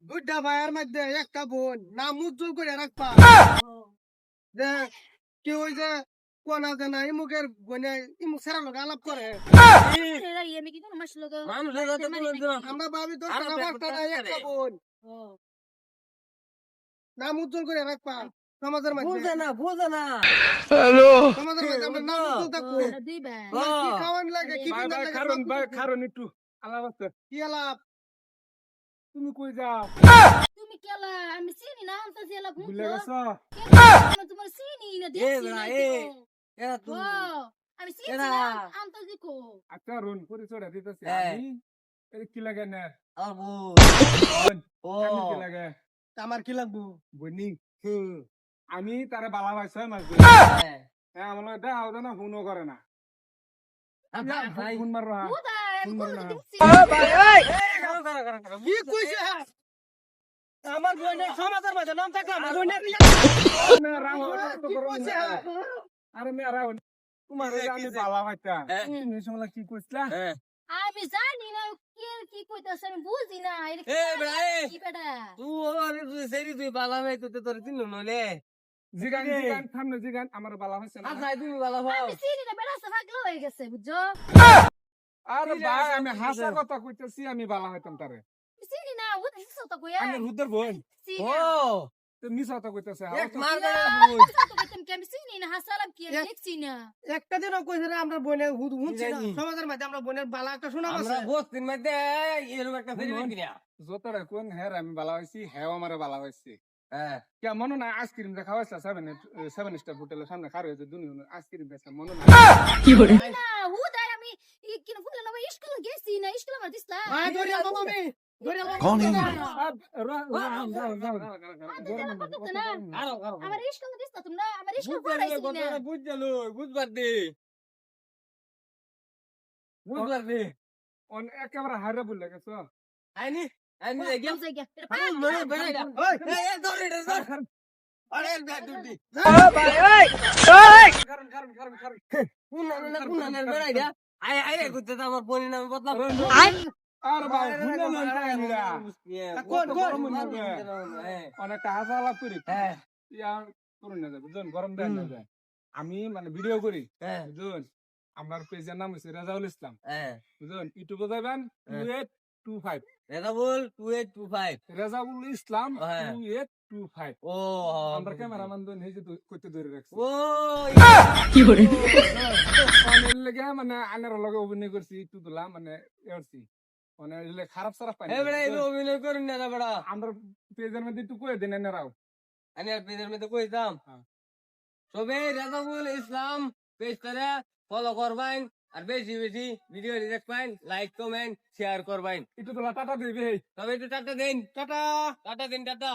দুইটা ভাইয়ের মধ্যে একটা বোন নাম উজ্জ্বল করে রাখবা যে কেউ ওই যে কোনা জানা ইমুকের বোনে ইমুক সেরা লোক আলাপ করে আমরা ভাবি তোর একটা বোন নাম উজ্জ্বল করে রাখবা সমাজের মধ্যে সমাজের মধ্যে আমরা নাম উজ্জ্বল থাকবো কি খাওয়ান লাগে কি বিনা লাগে কারণ একটু আলাপ আছে কি আলাপ তুমি কই যাও তুমি কেলা আমি চিনি না আমতা জেলা ভুলে বুঝছো গেছো তোমার চিনি না দেখছি না আমি চিনি না আমতা দেখো আচ্ছা রুন পরিচয় দিতেছি আমি এই কি লাগে না আমি কি লাগে আমার কি লাগবো বনি আমি তারে বালা ভাইছ মাছ হ্যাঁ আমার দাও না ফোনও করে না ফোন মার রহা বুদা আমি সুন্দর কোন না। দেখছি কি কইছে আমার বোনের সমাজের মধ্যে নাম থাকলে আমার বোনের আরে মেরা তোমার আমি বালা ভাইতা তুমি সমলা কি কইছলা আমি জানি না কে কি কইতাছে আমি বুঝি না এটা কি বেটা জিগান জিগান সামনে জিগান আমার বালা হইছে না আমি চিনি না বেটা পাগল হয়ে গেছে বুঝছো আরে ভাই আমি হাসা কথা কইতেছি আমি বালা হইতাম তারে আমি চিনি না ও দেখছো তো কইয়া আমি রুদ্র বোন চিনি তো মিছা কথা কইতেছে আমি চিনি না হাসালাম কি আমি দেখছি না একটা দিনও কইছে না আমরা বোনের হুঁছি না সমাজের মধ্যে আমরা বোনের বালা একটা শোনা আছে যতটা কোন হ্যাঁ আমি বালা হইছি হ্যাঁ আমারে বালা হইছি কে মনে না আইসক্রিম দেখা হইছে সেভেন স্টার হোটেলের সামনে খার হয়েছে দুনিয়া আইসক্রিম বেচা মনে না না ও তাই আমি কিনা ফুলে না স্কুলে গেছি না স্কুলে আমার দিছলা ভাই ধরিয়া বাবা আমি ধরিয়া বাবা कौन है ये? আমার স্কুলে দিছলা তুমি না আমার স্কুল পড়াইছি না একেবারে হারে বললে গেছো আর ভাই ভুলে লন কাহিনীরা অনেকটা হাসা আলাপ করি ইয়া করুন না বুঝুন গরম দেন না যায় আমি মানে ভিডিও করি বুঝুন আমার পেজের নাম হচ্ছে রাজাউল ইসলাম বুঝুন ইউটিউবে যাবেন 2825 রাজাউল ইসলাম 2825 আমরা ক্যামেরাম্যান দন হেজে কইতে ধরে রাখছি অনেক লাগে মানে আনার লগে অভিনয় করছি একটু দিলাম মানে এরছি মানে খারাপ সারাপ পাই অভিনয় করুন না বেড়া আমরা পেজের মধ্যে একটু কয়ে দিন এনারাও আমি আর পেজের মধ্যে কইতাম হ্যাঁ। সবে রাজাবুল ইসলাম পেজ করে ফলো করবেন আর বেশি বেশি ভিডিও দেখবেন লাইক কমেন্ট শেয়ার করবেন একটু তোলা টাটা দিবি তবে একটু টাটা দিন টাটা টাটা দিন টাটা